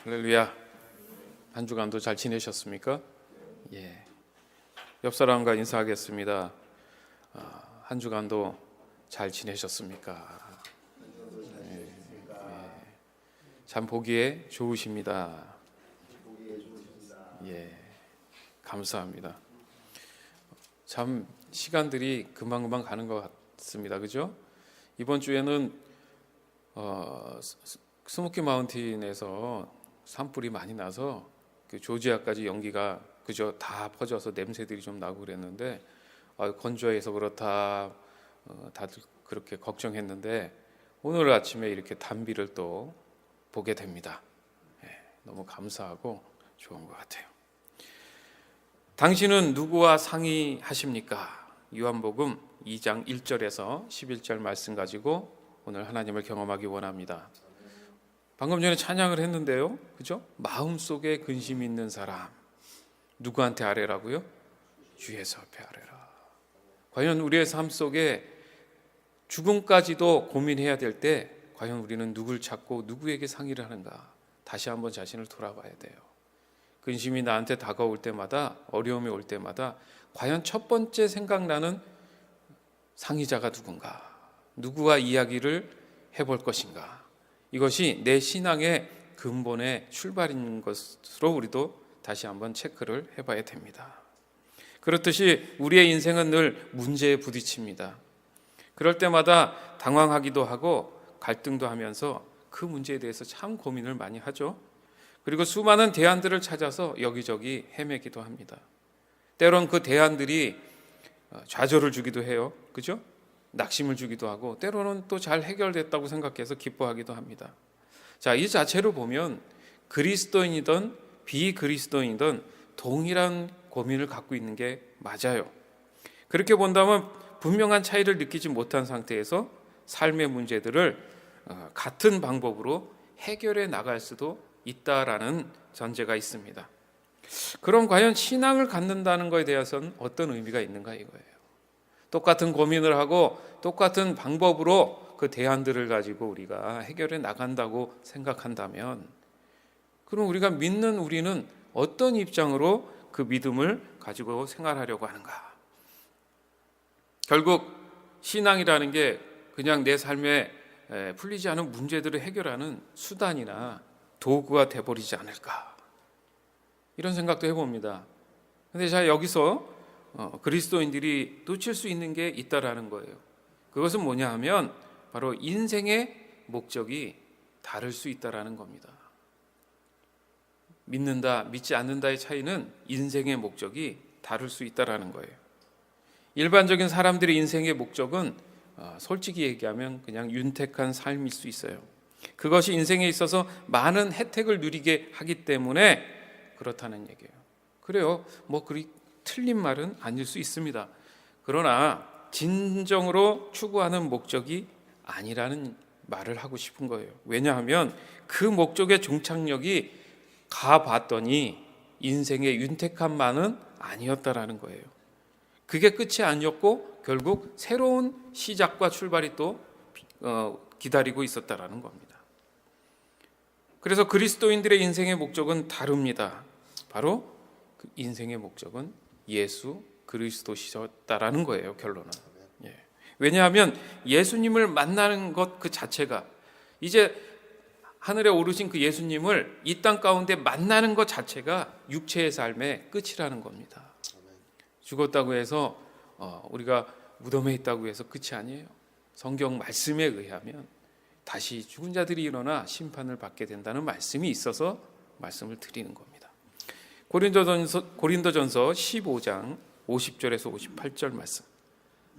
할렐루야. 한 주간도 잘 지내셨습니까? 예. 옆 사람과 인사하겠습니다. 한 주간도 잘 지내셨습니까? 예. 참 보기에 좋으십니다. 예. 감사합니다. 참 시간들이 금방금방 가는 것 같습니다. 그죠? 이번 주에는 스모키 마운틴에서 산불이 많이 나서 그 조지아까지 연기가 그저 다 퍼져서 냄새들이 좀 나고 그랬는데 건조해서 그렇다 다들 그렇게 걱정했는데 오늘 아침에 이렇게 단비를 또 보게 됩니다. 너무 감사하고 좋은 것 같아요. 당신은 누구와 상의하십니까? 요한복음 2장 1절에서 11절 말씀 가지고 오늘 하나님을 경험하기 원합니다. 방금 전에 찬양을 했는데요, 그죠? 마음속에 근심 있는 사람 누구한테 아뢰라고요? 주에서 앞에 아뢰라. 과연 우리의 삶 속에 죽음까지도 고민해야 될 때 과연 우리는 누굴 찾고 누구에게 상의를 하는가? 다시 한번 자신을 돌아봐야 돼요. 근심이 나한테 다가올 때마다, 어려움이 올 때마다 과연 첫 번째 생각나는 상의자가 누군가? 누구와 이야기를 해볼 것인가? 이것이 내 신앙의 근본의 출발인 것으로 우리도 다시 한번 체크를 해봐야 됩니다. 그렇듯이 우리의 인생은 늘 문제에 부딪힙니다. 그럴 때마다 당황하기도 하고 갈등도 하면서 그 문제에 대해서 참 고민을 많이 하죠. 그리고 수많은 대안들을 찾아서 여기저기 헤매기도 합니다. 때론 그 대안들이 좌절을 주기도 해요. 그죠? 낙심을 주기도 하고 때로는 또 잘 해결됐다고 생각해서 기뻐하기도 합니다. 자, 이 자체로 보면 그리스도인이든 비그리스도인이든 동일한 고민을 갖고 있는 게 맞아요. 그렇게 본다면 분명한 차이를 느끼지 못한 상태에서 삶의 문제들을 같은 방법으로 해결해 나갈 수도 있다라는 전제가 있습니다. 그럼 과연 신앙을 갖는다는 것에 대해서는 어떤 의미가 있는가 이거예요. 똑같은 고민을 하고 똑같은 방법으로 그 대안들을 가지고 우리가 해결해 나간다고 생각한다면 그럼 우리가 믿는 우리는 어떤 입장으로 그 믿음을 가지고 생활하려고 하는가? 결국 신앙이라는 게 그냥 내 삶에 풀리지 않은 문제들을 해결하는 수단이나 도구가 돼버리지 않을까? 이런 생각도 해봅니다. 근데 자, 여기서 그리스도인들이 놓칠 수 있는 게 있다라는 거예요. 그것은 뭐냐 하면 바로 인생의 목적이 다를 수 있다라는 겁니다. 믿는다, 믿지 않는다의 차이는 인생의 목적이 다를 수 있다라는 거예요. 일반적인 사람들의 인생의 목적은 솔직히 얘기하면 그냥 윤택한 삶일 수 있어요. 그것이 인생에 있어서 많은 혜택을 누리게 하기 때문에 그렇다는 얘기예요. 그래요. 뭐 그리 틀린 말은 아닐 수 있습니다. 그러나 진정으로 추구하는 목적이 아니라는 말을 하고 싶은 거예요. 왜냐하면 그 목적의 종착역이 가봤더니 인생의 윤택함만은 아니었다라는 거예요. 그게 끝이 아니었고 결국 새로운 시작과 출발이 또 기다리고 있었다라는 겁니다. 그래서 그리스도인들의 인생의 목적은 다릅니다. 바로 그 인생의 목적은 예수 그리스도시셨다라는 거예요. 결론은. 왜냐하면 예수님을 만나는 것 그 자체가 이제 하늘에 오르신 그 예수님을 이 땅 가운데 만나는 것 자체가 육체의 삶의 끝이라는 겁니다. 죽었다고 해서 우리가 무덤에 있다고 해서 끝이 아니에요. 성경 말씀에 의하면 다시 죽은 자들이 일어나 심판을 받게 된다는 말씀이 있어서 말씀을 드리는 겁니다. 고린도전서 15장 50절에서 58절 말씀.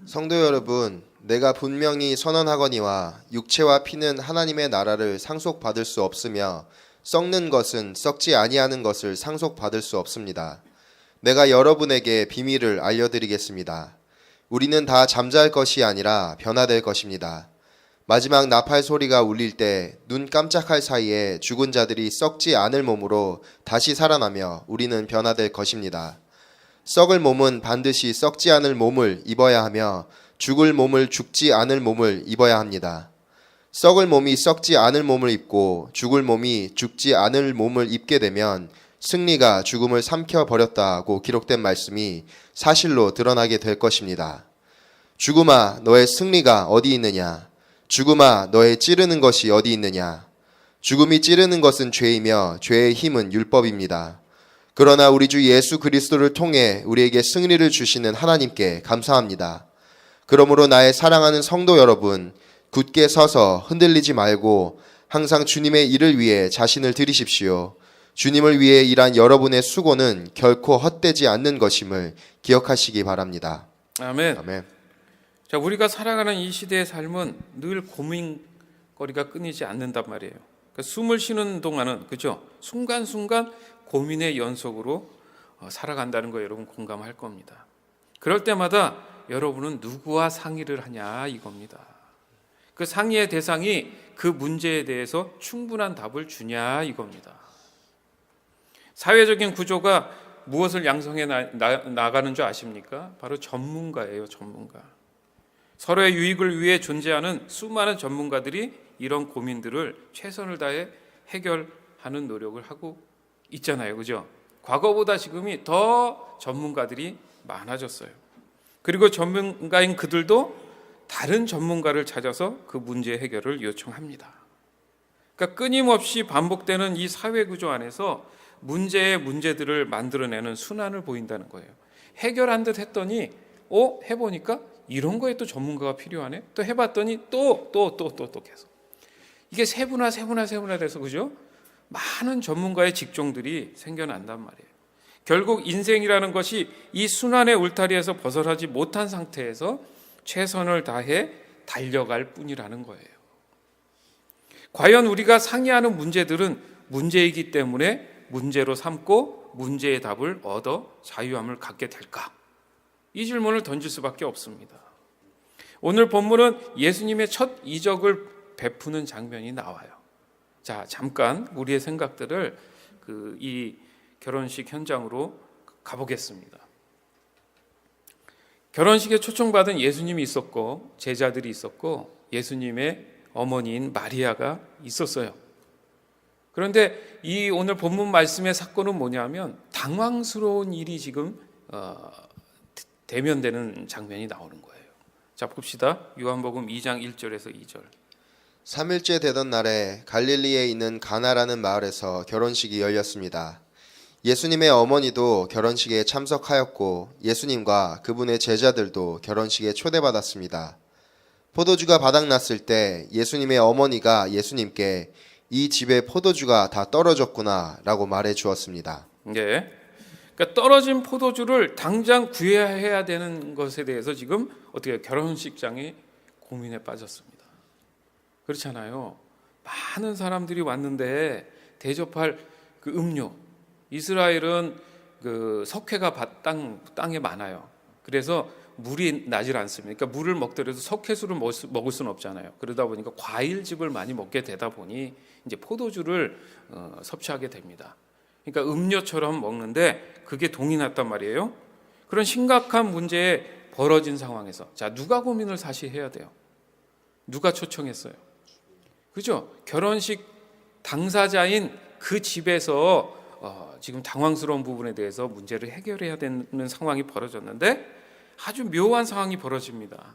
성도 여러분, 내가 분명히 선언하거니와 육체와 피는 하나님의 나라를 상속받을 수 없으며 썩는 것은 썩지 아니하는 것을 상속받을 수 없습니다. 내가 여러분에게 비밀을 알려드리겠습니다. 우리는 다 잠잘 것이 아니라 변화될 것입니다. 마지막 나팔 소리가 울릴 때 눈 깜짝할 사이에 죽은 자들이 썩지 않을 몸으로 다시 살아나며 우리는 변화될 것입니다. 썩을 몸은 반드시 썩지 않을 몸을 입어야 하며 죽을 몸을 죽지 않을 몸을 입어야 합니다. 썩을 몸이 썩지 않을 몸을 입고 죽을 몸이 죽지 않을 몸을 입게 되면 승리가 죽음을 삼켜버렸다고 기록된 말씀이 사실로 드러나게 될 것입니다. 죽음아, 너의 승리가 어디 있느냐? 죽음아, 너의 찌르는 것이 어디 있느냐? 죽음이 찌르는 것은 죄이며 죄의 힘은 율법입니다. 그러나 우리 주 예수 그리스도를 통해 우리에게 승리를 주시는 하나님께 감사합니다. 그러므로 나의 사랑하는 성도 여러분, 굳게 서서 흔들리지 말고 항상 주님의 일을 위해 자신을 드리십시오. 주님을 위해 일한 여러분의 수고는 결코 헛되지 않는 것임을 기억하시기 바랍니다. 아멘. 아멘. 자, 우리가 살아가는 이 시대의 삶은 늘 고민거리가 끊이지 않는단 말이에요. 그러니까 숨을 쉬는 동안은, 그죠? 순간순간 고민의 연속으로 살아간다는 거 여러분 공감할 겁니다. 그럴 때마다 여러분은 누구와 상의를 하냐 이겁니다. 그 상의의 대상이 그 문제에 대해서 충분한 답을 주냐 이겁니다. 사회적인 구조가 무엇을 양성해 나가는 줄 아십니까? 바로 전문가예요, 전문가. 서로의 유익을 위해 존재하는 수많은 전문가들이 이런 고민들을 최선을 다해 해결하는 노력을 하고 있잖아요, 그죠? 과거보다 지금이 더 전문가들이 많아졌어요. 그리고 전문가인 그들도 다른 전문가를 찾아서 그 문제 해결을 요청합니다. 그러니까 끊임없이 반복되는 이 사회 구조 안에서 문제의 문제들을 만들어내는 순환을 보인다는 거예요. 해결한 듯 했더니 해보니까 이런 거에 또 전문가가 필요하네. 또 해봤더니 또 계속 이게 세분화 돼서, 그죠? 많은 전문가의 직종들이 생겨난단 말이에요. 결국 인생이라는 것이 이 순환의 울타리에서 벗어나지 못한 상태에서 최선을 다해 달려갈 뿐이라는 거예요. 과연 우리가 상의하는 문제들은 문제이기 때문에 문제로 삼고 문제의 답을 얻어 자유함을 갖게 될까? 이 질문을 던질 수밖에 없습니다. 오늘 본문은 예수님의 첫 이적을 베푸는 장면이 나와요. 자, 잠깐 우리의 생각들을 이 결혼식 현장으로 가보겠습니다. 결혼식에 초청받은 예수님이 있었고 제자들이 있었고 예수님의 어머니인 마리아가 있었어요. 그런데 이 오늘 본문 말씀의 사건은 뭐냐면 당황스러운 일이 지금 대면되는 장면이 나오는 거예요. 자, 봅시다. 요한복음 2장 1절에서 2절. 3일째 되던 날에 갈릴리에 있는 가나라는 마을에서 결혼식이 열렸습니다. 예수님의 어머니도 결혼식에 참석하였고 예수님과 그분의 제자들도 결혼식에 초대받았습니다. 포도주가 바닥났을 때 예수님의 어머니가 예수님께 이 집에 포도주가 다 떨어졌구나 라고 말해 주었습니다. 네. 그러니까 떨어진 포도주를 당장 구해야 되는 것에 대해서 지금 어떻게 결혼식장이 고민에 빠졌습니다. 그렇잖아요. 많은 사람들이 왔는데 대접할 그 음료, 이스라엘은 그 석회가 땅에 많아요. 그래서 물이 나질 않습니다. 그러니까 물을 먹더라도 석회수를 먹을 수는 없잖아요. 그러다 보니까 과일즙을 많이 먹게 되다 보니 이제 포도주를 섭취하게 됩니다. 그러니까 음료처럼 먹는데 그게 동이 났단 말이에요. 그런 심각한 문제에 벌어진 상황에서 자, 누가 고민을 사실 해야 돼요? 누가 초청했어요? 그죠? 결혼식 당사자인 그 집에서 지금 당황스러운 부분에 대해서 문제를 해결해야 되는 상황이 벌어졌는데 아주 묘한 상황이 벌어집니다.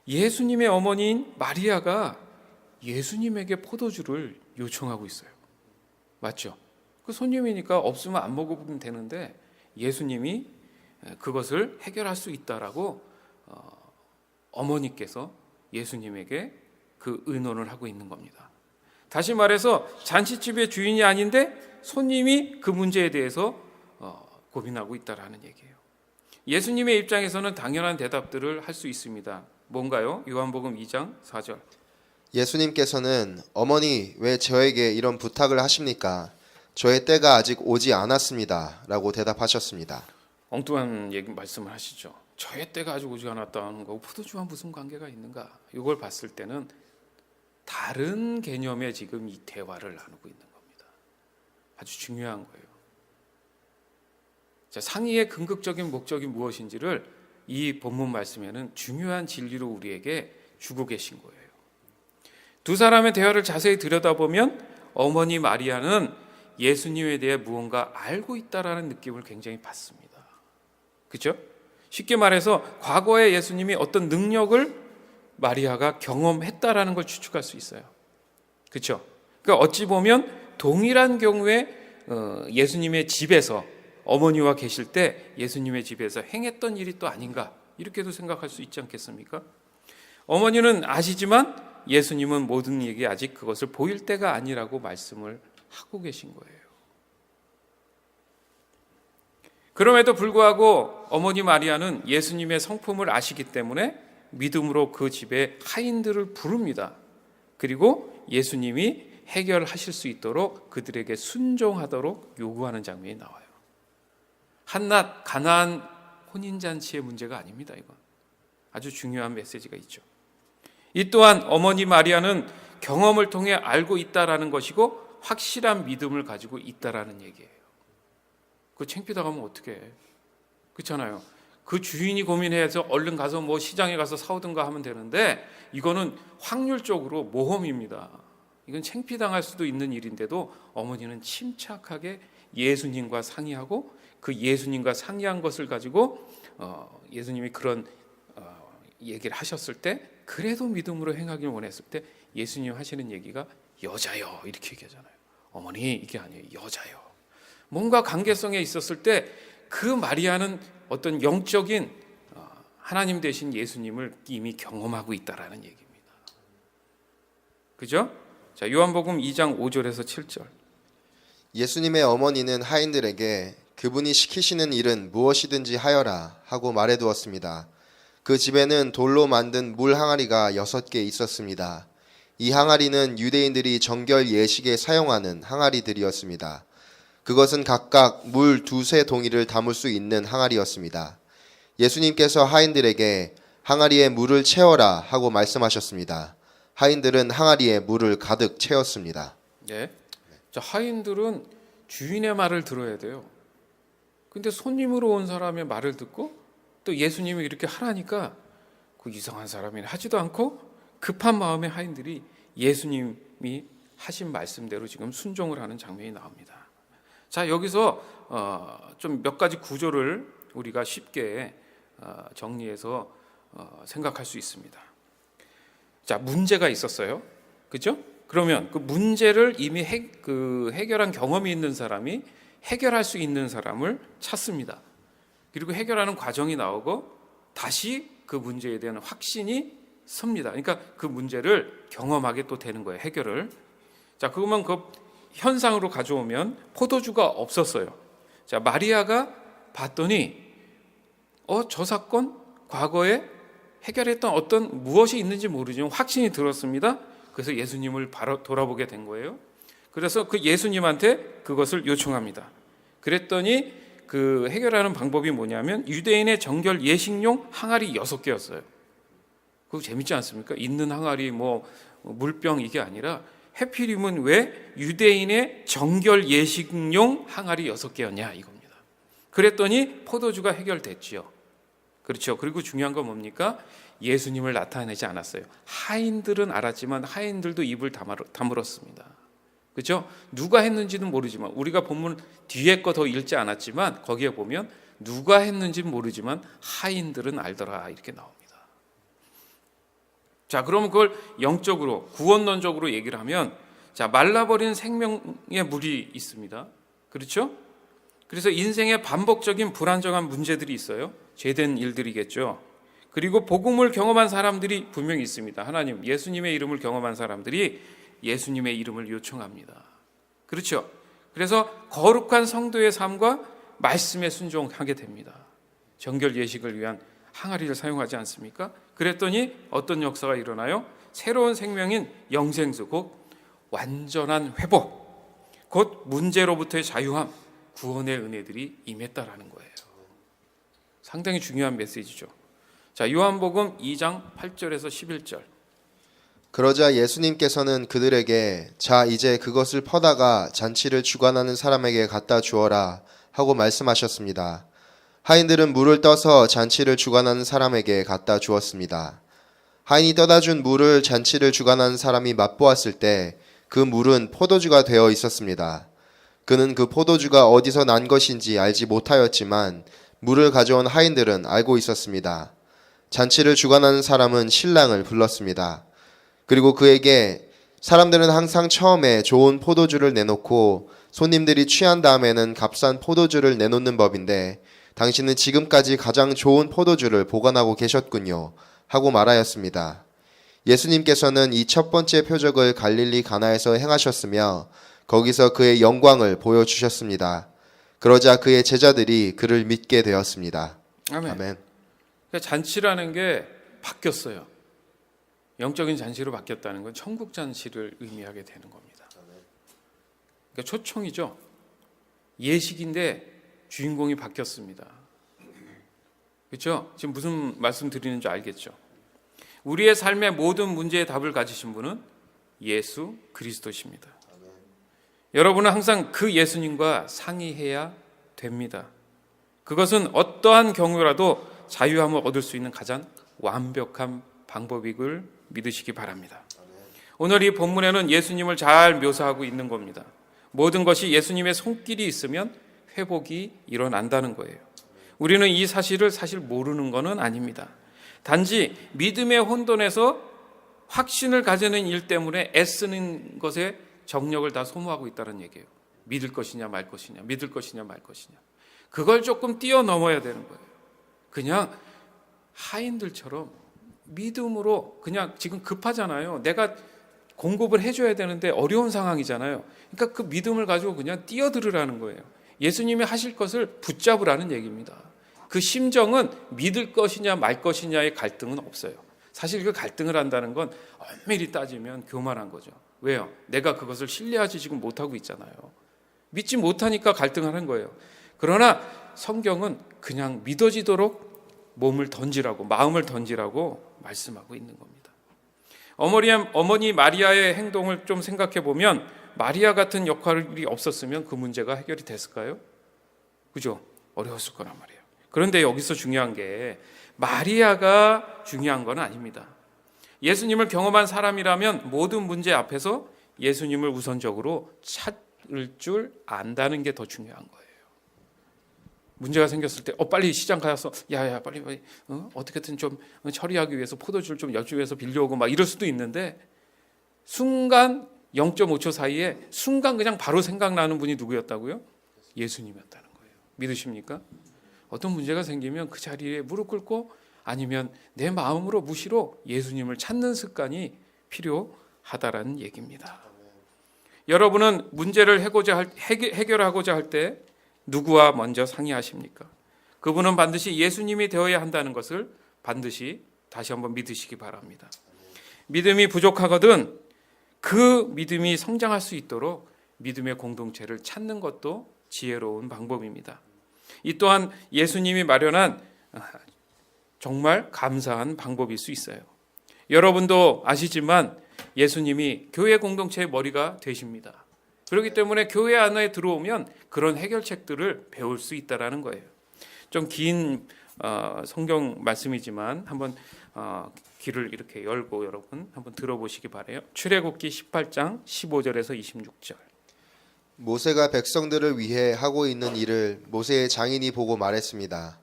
예수님의 어머니인 마리아가 예수님에게 포도주를 요청하고 있어요. 맞죠? 그 손님이니까 없으면 안 먹으면 되는데 예수님이 그것을 해결할 수 있다라고 어머니께서 예수님에게 그 의논을 하고 있는 겁니다. 다시 말해서 잔치집의 주인이 아닌데 손님이 그 문제에 대해서 고민하고 있다라는 얘기예요. 예수님의 입장에서는 당연한 대답들을 할 수 있습니다. 뭔가요? 요한복음 2장 4절. 예수님께서는 어머니 왜 저에게 이런 부탁을 하십니까? 저의 때가 아직 오지 않았습니다 라고 대답하셨습니다. 엉뚱한 말씀을 하시죠. 저의 때가 아직 오지 않았다는 거고 포도주와 무슨 관계가 있는가? 이걸 봤을 때는 다른 개념의 지금 이 대화를 나누고 있는 겁니다. 아주 중요한 거예요. 자, 상의의 궁극적인 목적이 무엇인지를 이 본문 말씀에는 중요한 진리로 우리에게 주고 계신 거예요. 두 사람의 대화를 자세히 들여다보면 어머니 마리아는 예수님에 대해 무언가 알고 있다라는 느낌을 굉장히 받습니다. 그렇죠? 쉽게 말해서 과거에 예수님이 어떤 능력을 마리아가 경험했다라는 걸 추측할 수 있어요. 그렇죠? 그러니까 어찌 보면 동일한 경우에 예수님의 집에서 어머니와 계실 때 예수님의 집에서 행했던 일이 또 아닌가 이렇게도 생각할 수 있지 않겠습니까? 어머니는 아시지만 예수님은 모든 얘기 아직 그것을 보일 때가 아니라고 말씀을 하고 계신 거예요. 그럼에도 불구하고 어머니 마리아는 예수님의 성품을 아시기 때문에 믿음으로 그 집에 하인들을 부릅니다. 그리고 예수님이 해결하실 수 있도록 그들에게 순종하도록 요구하는 장면이 나와요. 한낱 가나안 혼인잔치의 문제가 아닙니다. 이건 아주 중요한 메시지가 있죠. 이 또한 어머니 마리아는 경험을 통해 알고 있다라는 것이고 확실한 믿음을 가지고 있다라는 얘기예요. 그 창피당하면 어떻게 해? 그렇잖아요. 그 주인이 고민해서 얼른 가서 뭐 시장에 가서 사오든가 하면 되는데 이거는 확률적으로 모험입니다. 이건 창피당할 수도 있는 일인데도 어머니는 침착하게 예수님과 상의하고 그 예수님과 상의한 것을 가지고 예수님이 그런 얘기를 하셨을 때 그래도 믿음으로 행하길 원했을 때 예수님 하시는 얘기가 여자요 이렇게 얘기하잖아요. 어머니 이게 아니에요. 여자요. 뭔가 관계성에 있었을 때 그 마리아는 어떤 영적인 하나님 되신 예수님을 이미 경험하고 있다라는 얘기입니다. 그죠? 자, 요한복음 2장 5절에서 7절. 예수님의 어머니는 하인들에게 그분이 시키시는 일은 무엇이든지 하여라 하고 말해두었습니다. 그 집에는 돌로 만든 물 항아리가 6개 있었습니다. 이 항아리는 유대인들이 정결 예식에 사용하는 항아리들이었습니다. 그것은 각각 물 2-3동이를 담을 수 있는 항아리였습니다. 예수님께서 하인들에게 항아리에 물을 채워라 하고 말씀하셨습니다. 하인들은 항아리에 물을 가득 채웠습니다. 네. 자, 하인들은 주인의 말을 들어야 돼요. 근데 손님으로 온 사람의 말을 듣고 또 예수님이 이렇게 하라니까 그 이상한 사람이 하지도 않고 급한 마음의 하인들이 예수님이 하신 말씀대로 지금 순종을 하는 장면이 나옵니다. 자, 여기서 좀 몇 가지 구조를 우리가 쉽게 정리해서 생각할 수 있습니다. 자, 문제가 있었어요. 그죠? 그러면 그 문제를 이미 해결한 경험이 있는 사람이 해결할 수 있는 사람을 찾습니다. 그리고 해결하는 과정이 나오고 다시 그 문제에 대한 확신이 섭니다. 그러니까 그 문제를 경험하게 또 되는 거예요. 해결을. 자, 그것만 그 현상으로 가져오면 포도주가 없었어요. 자, 마리아가 봤더니 저 사건 과거에 해결했던 어떤 무엇이 있는지 모르지만 확신이 들었습니다. 그래서 예수님을 바로 돌아보게 된 거예요. 그래서 그 예수님한테 그것을 요청합니다. 그랬더니 그 해결하는 방법이 뭐냐면 유대인의 정결 예식용 항아리 6개였어요. 그거 재밌지 않습니까? 있는 항아리 뭐 물병 이게 아니라 해필이면 왜 유대인의 정결 예식용 항아리 6개였냐 이겁니다. 그랬더니 포도주가 해결됐지요. 그렇죠. 그리고 중요한 건 뭡니까? 예수님을 나타내지 않았어요. 하인들은 알았지만 하인들도 입을 다물었습니다. 그렇죠? 누가 했는지는 모르지만 우리가 본문 뒤에 거 더 읽지 않았지만 거기에 보면 누가 했는지는 모르지만 하인들은 알더라 이렇게 나옵니다. 자, 그러면 그걸 영적으로 구원론적으로 얘기를 하면 자, 말라버린 생명의 물이 있습니다. 그렇죠? 그래서 인생에 반복적인 불안정한 문제들이 있어요. 죄된 일들이겠죠. 그리고 복음을 경험한 사람들이 분명히 있습니다. 하나님, 예수님의 이름을 경험한 사람들이 예수님의 이름을 요청합니다. 그렇죠? 그래서 거룩한 성도의 삶과 말씀에 순종하게 됩니다. 정결 예식을 위한 항아리를 사용하지 않습니까? 그랬더니 어떤 역사가 일어나요? 새로운 생명인 영생수, 곧 완전한 회복, 곧 문제로부터의 자유함, 구원의 은혜들이 임했다라는 거예요. 상당히 중요한 메시지죠. 자, 요한복음 2장 8절에서 11절. 그러자 예수님께서는 그들에게 자 이제 그것을 퍼다가 잔치를 주관하는 사람에게 갖다 주어라 하고 말씀하셨습니다. 하인들은 물을 떠서 잔치를 주관하는 사람에게 갖다 주었습니다. 하인이 떠다 준 물을 잔치를 주관하는 사람이 맛보았을 때 그 물은 포도주가 되어 있었습니다. 그는 그 포도주가 어디서 난 것인지 알지 못하였지만 물을 가져온 하인들은 알고 있었습니다. 잔치를 주관하는 사람은 신랑을 불렀습니다. 그리고 그에게 사람들은 항상 처음에 좋은 포도주를 내놓고 손님들이 취한 다음에는 값싼 포도주를 내놓는 법인데 당신은 지금까지 가장 좋은 포도주를 보관하고 계셨군요. 하고 말하였습니다. 예수님께서는 이 첫 번째 표적을 갈릴리 가나에서 행하셨으며 거기서 그의 영광을 보여주셨습니다. 그러자 그의 제자들이 그를 믿게 되었습니다. 아멘. 아멘. 그러니까 잔치라는 게 바뀌었어요. 영적인 잔치로 바뀌었다는 건 천국 잔치를 의미하게 되는 겁니다. 그러니까 초청이죠. 예식인데 주인공이 바뀌었습니다. 그렇죠? 지금 무슨 말씀 드리는지 알겠죠? 우리의 삶의 모든 문제의 답을 가지신 분은 예수 그리스도십니다. 여러분은 항상 그 예수님과 상의해야 됩니다. 그것은 어떠한 경우라도 자유함을 얻을 수 있는 가장 완벽한 방법임을 믿으시기 바랍니다. 오늘 이 본문에는 예수님을 잘 묘사하고 있는 겁니다. 모든 것이 예수님의 손길이 있으면 회복이 일어난다는 거예요. 우리는 이 사실을 사실 모르는 것은 아닙니다. 단지 믿음의 혼돈에서 확신을 가지는 일 때문에 애쓰는 것에 정력을 다 소모하고 있다는 얘기예요. 믿을 것이냐 말 것이냐, 믿을 것이냐 말 것이냐. 그걸 조금 뛰어넘어야 되는 거예요. 그냥 하인들처럼 믿음으로 그냥 지금 급하잖아요. 내가 공급을 해줘야 되는데 어려운 상황이잖아요. 그러니까 그 믿음을 가지고 그냥 뛰어들으라는 거예요. 예수님이 하실 것을 붙잡으라는 얘기입니다. 그 심정은 믿을 것이냐 말 것이냐의 갈등은 없어요. 사실 그 갈등을 한다는 건 엄밀히 따지면 교만한 거죠. 왜요? 내가 그것을 신뢰하지 지금 못하고 있잖아요. 믿지 못하니까 갈등하는 거예요. 그러나 성경은 그냥 믿어지도록 몸을 던지라고, 마음을 던지라고 말씀하고 있는 겁니다. 어머니 마리아의 행동을 좀 생각해 보면 마리아 같은 역할이 없었으면 그 문제가 해결이 됐을까요? 그죠? 어려웠을 거란 말이에요. 그런데 여기서 중요한 게 마리아가 중요한 건 아닙니다. 예수님을 경험한 사람이라면 모든 문제 앞에서 예수님을 우선적으로 찾을 줄 안다는 게 더 중요한 거예요. 문제가 생겼을 때 빨리 시장 가서 야야 빨리 어떻게든 좀 처리하기 위해서 포도주를 좀 옆집에서 빌려오고 막 이럴 수도 있는데 순간 0.5초 사이에 순간 그냥 바로 생각나는 분이 누구였다고요? 예수님이었다는 거예요. 믿으십니까? 어떤 문제가 생기면 그 자리에 무릎 꿇고 아니면 내 마음으로 무시로 예수님을 찾는 습관이 필요하다라는 얘기입니다. 여러분은 문제를 해결하고자 할 때 누구와 먼저 상의하십니까? 그분은 반드시 예수님이 되어야 한다는 것을 반드시 다시 한번 믿으시기 바랍니다. 믿음이 부족하거든 그 믿음이 성장할 수 있도록 믿음의 공동체를 찾는 것도 지혜로운 방법입니다. 이 또한 예수님이 마련한 정말 감사한 방법일 수 있어요. 여러분도 아시지만 예수님이 교회 공동체의 머리가 되십니다. 그렇기 때문에 교회 안에 들어오면 그런 해결책들을 배울 수 있다는 거예요. 좀 긴 성경 말씀이지만 한번 귀를 이렇게 열고 여러분 한번 들어보시기 바라요. 출애굽기 18장 15절에서 26절. 모세가 백성들을 위해 하고 있는 일을 모세의 장인이 보고 말했습니다.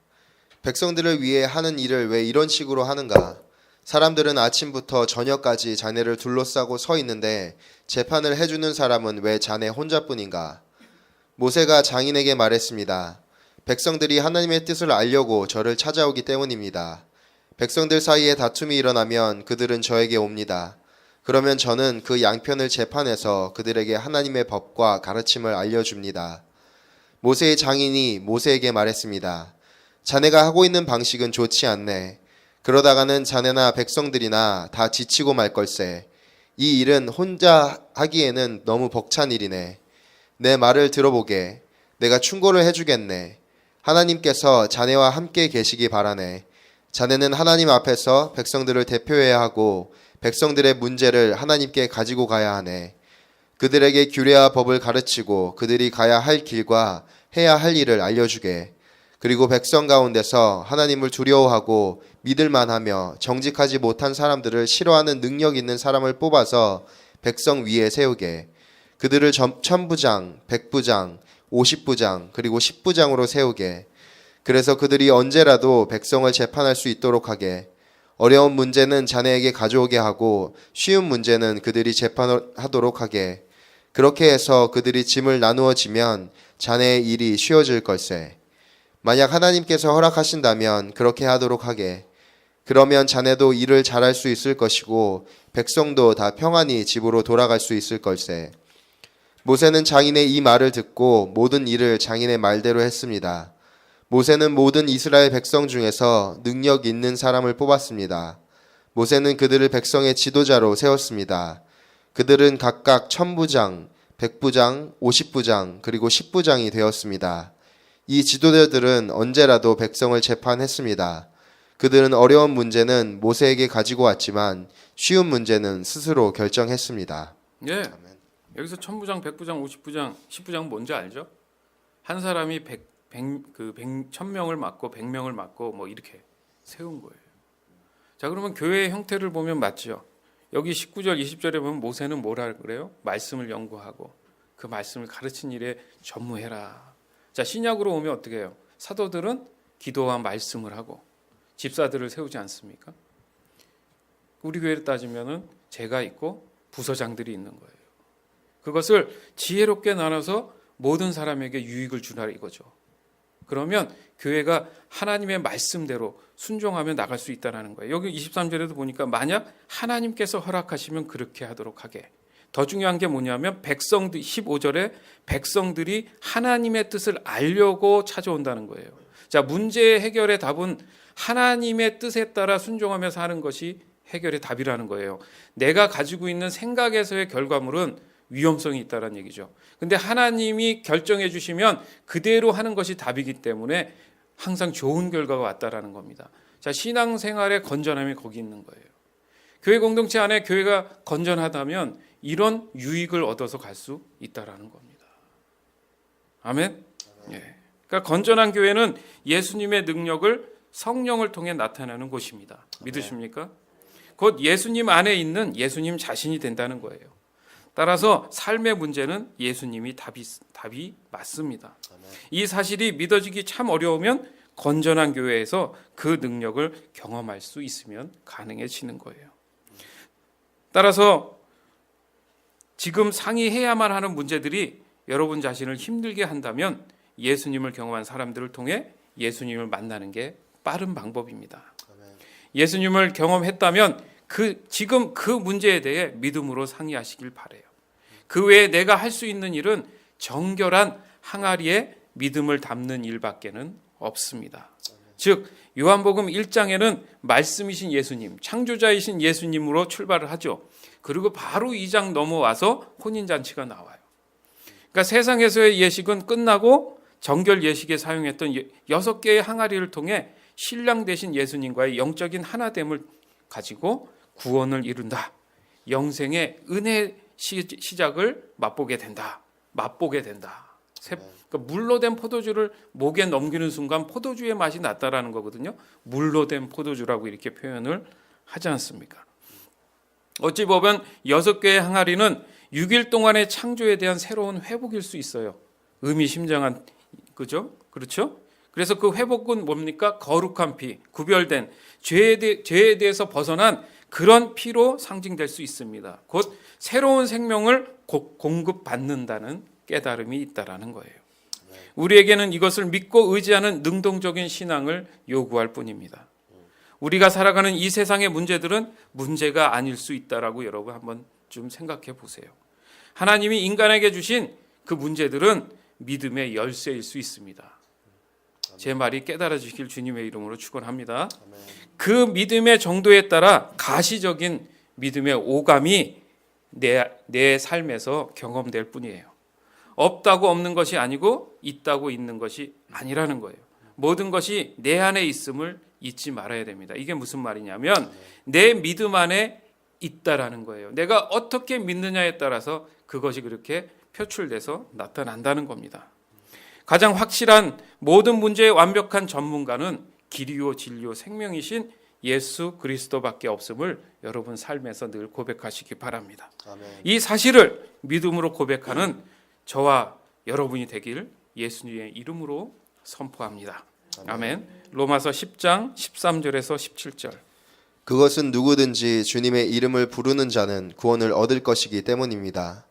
백성들을 위해 하는 일을 왜 이런 식으로 하는가? 사람들은 아침부터 저녁까지 자네를 둘러싸고 서 있는데 재판을 해주는 사람은 왜 자네 혼자뿐인가? 모세가 장인에게 말했습니다. 백성들이 하나님의 뜻을 알려고 저를 찾아오기 때문입니다. 백성들 사이에 다툼이 일어나면 그들은 저에게 옵니다. 그러면 저는 그 양편을 재판해서 그들에게 하나님의 법과 가르침을 알려줍니다. 모세의 장인이 모세에게 말했습니다. 자네가 하고 있는 방식은 좋지 않네. 그러다가는 자네나 백성들이나 다 지치고 말 걸세. 이 일은 혼자 하기에는 너무 벅찬 일이네. 내 말을 들어보게. 내가 충고를 해주겠네. 하나님께서 자네와 함께 계시기 바라네. 자네는 하나님 앞에서 백성들을 대표해야 하고 백성들의 문제를 하나님께 가지고 가야 하네. 그들에게 규례와 법을 가르치고 그들이 가야 할 길과 해야 할 일을 알려주게. 그리고 백성 가운데서 하나님을 두려워하고 믿을만하며 정직하지 못한 사람들을 싫어하는 능력 있는 사람을 뽑아서 백성 위에 세우게. 그들을 천부장, 백부장, 50부장 그리고 10부장으로 세우게. 그래서 그들이 언제라도 백성을 재판할 수 있도록 하게. 어려운 문제는 자네에게 가져오게 하고 쉬운 문제는 그들이 재판하도록 하게. 그렇게 해서 그들이 짐을 나누어 지면 자네의 일이 쉬워질 걸세. 만약 하나님께서 허락하신다면 그렇게 하도록 하게. 그러면 자네도 일을 잘할 수 있을 것이고 백성도 다 평안히 집으로 돌아갈 수 있을 걸세. 모세는 장인의 이 말을 듣고 모든 일을 장인의 말대로 했습니다. 모세는 모든 이스라엘 백성 중에서 능력 있는 사람을 뽑았습니다. 모세는 그들을 백성의 지도자로 세웠습니다. 그들은 각각 천부장, 백부장, 50부장, 그리고 10부장이 되었습니다. 이 지도자들은 언제라도 백성을 재판했습니다. 그들은 어려운 문제는 모세에게 가지고 왔지만 쉬운 문제는 스스로 결정했습니다. 예. 여기서 천부장, 백부장, 50부장, 10부장 뭔지 알죠? 한 사람이 1000명을 맡고 100명을 맡고 뭐 이렇게 세운 거예요. 자, 그러면 교회의 형태를 보면 맞죠? 여기 19절, 20절에 보면 모세는 뭐라 그래요? 말씀을 연구하고 그 말씀을 가르친 일에 전무해라. 자, 신약으로 오면 어떻게 해요? 사도들은 기도와 말씀을 하고 집사들을 세우지 않습니까? 우리 교회를 따지면은 제가 있고 부서장들이 있는 거예요. 그것을 지혜롭게 나눠서 모든 사람에게 유익을 주라 이거죠. 그러면 교회가 하나님의 말씀대로 순종하며 나갈 수 있다는 거예요. 여기 23절에도 보니까 만약 하나님께서 허락하시면 그렇게 하도록 하게. 더 중요한 게 뭐냐면 15절에 백성들이 하나님의 뜻을 알려고 찾아온다는 거예요. 자, 문제 해결의 답은 하나님의 뜻에 따라 순종하며 사는 것이 해결의 답이라는 거예요. 내가 가지고 있는 생각에서의 결과물은 위험성이 있다는 얘기죠. 근데 하나님이 결정해 주시면 그대로 하는 것이 답이기 때문에 항상 좋은 결과가 왔다라는 겁니다. 자, 신앙생활의 건전함이 거기 있는 거예요. 교회 공동체 안에 교회가 건전하다면 이런 유익을 얻어서 갈 수 있다라는 겁니다. 아멘. 예. 그러니까 건전한 교회는 예수님의 능력을 성령을 통해 나타내는 곳입니다. 믿으십니까? 곧 예수님 안에 있는 예수님 자신이 된다는 거예요. 따라서 삶의 문제는 예수님이 답이 맞습니다. 이 사실이 믿어지기 참 어려우면 건전한 교회에서 그 능력을 경험할 수 있으면 가능해지는 거예요. 따라서 지금 상의해야만 하는 문제들이 여러분 자신을 힘들게 한다면 예수님을 경험한 사람들을 통해 예수님을 만나는 게 빠른 방법입니다. 예수님을 경험했다면 지금 그 문제에 대해 믿음으로 상의하시길 바라요. 그 외에 내가 할 수 있는 일은 정결한 항아리에 믿음을 담는 일밖에는 없습니다. 즉 요한복음 1장에는 말씀이신 예수님, 창조자이신 예수님으로 출발을 하죠. 그리고 바로 2장 넘어와서 혼인잔치가 나와요. 그러니까 세상에서의 예식은 끝나고 정결 예식에 사용했던 6개의 항아리를 통해 신랑 되신 예수님과의 영적인 하나됨을 가지고 구원을 이룬다. 영생의 은혜 시작을 맛보게 된다. 그러니까 물로 된 포도주를 목에 넘기는 순간 포도주의 맛이 났다라는 거거든요. 물로 된 포도주라고 이렇게 표현을 하지 않습니까? 어찌 보면 6개의 항아리는 6일 동안의 창조에 대한 새로운 회복일 수 있어요. 의미심장한, 그죠? 그렇죠? 그래서 그 회복은 뭡니까? 거룩한 피, 구별된 죄에 대해서 벗어난 그런 피로 상징될 수 있습니다. 곧 새로운 생명을 공급받는다는 깨달음이 있다라는 거예요. 우리에게는 이것을 믿고 의지하는 능동적인 신앙을 요구할 뿐입니다. 우리가 살아가는 이 세상의 문제들은 문제가 아닐 수 있다라고 여러분 한번 좀 생각해 보세요. 하나님이 인간에게 주신 그 문제들은 믿음의 열쇠일 수 있습니다. 제 말이 깨달아지길 주님의 이름으로 축원합니다. 그 믿음의 정도에 따라 가시적인 믿음의 오감이 내 삶에서 경험될 뿐이에요. 없다고 없는 것이 아니고 있다고 있는 것이 아니라는 거예요. 모든 것이 내 안에 있음을 잊지 말아야 됩니다. 이게 무슨 말이냐면 내 믿음 안에 있다라는 거예요. 내가 어떻게 믿느냐에 따라서 그것이 그렇게 표출돼서 나타난다는 겁니다. 가장 확실한 모든 문제의 완벽한 전문가는 길이요 진리요 생명이신 예수 그리스도밖에 없음을 여러분 삶에서 늘 고백하시기 바랍니다. 아멘. 이 사실을 믿음으로 고백하는 저와 여러분이 되길 예수님의 이름으로 선포합니다. 아멘. 로마서 10장 13절에서 17절. 그것은 누구든지 주님의 이름을 부르는 자는 구원을 얻을 것이기 때문입니다.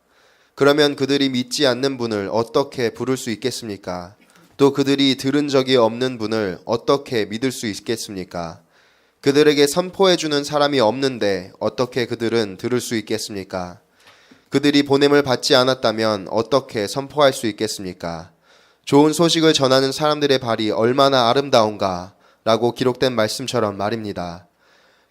그러면 그들이 믿지 않는 분을 어떻게 부를 수 있겠습니까? 또 그들이 들은 적이 없는 분을 어떻게 믿을 수 있겠습니까? 그들에게 선포해 주는 사람이 없는데 어떻게 그들은 들을 수 있겠습니까? 그들이 보냄을 받지 않았다면 어떻게 선포할 수 있겠습니까? 좋은 소식을 전하는 사람들의 발이 얼마나 아름다운가 라고 기록된 말씀처럼 말입니다.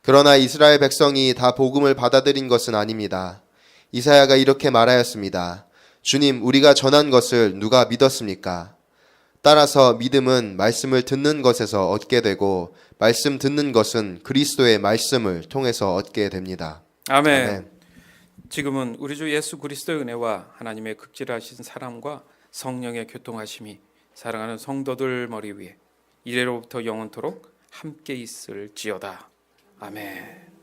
그러나 이스라엘 백성이 다 복음을 받아들인 것은 아닙니다. 이사야가 이렇게 말하였습니다. 주님, 우리가 전한 것을 누가 믿었습니까? 따라서 믿음은 말씀을 듣는 것에서 얻게 되고 말씀 듣는 것은 그리스도의 말씀을 통해서 얻게 됩니다. 아멘. 아멘. 지금은 우리 주 예수 그리스도의 은혜와 하나님의 극진하신 사랑과 성령의 교통하심이 사랑하는 성도들 머리 위에 이래로부터 영원토록 함께 있을지어다. 아멘.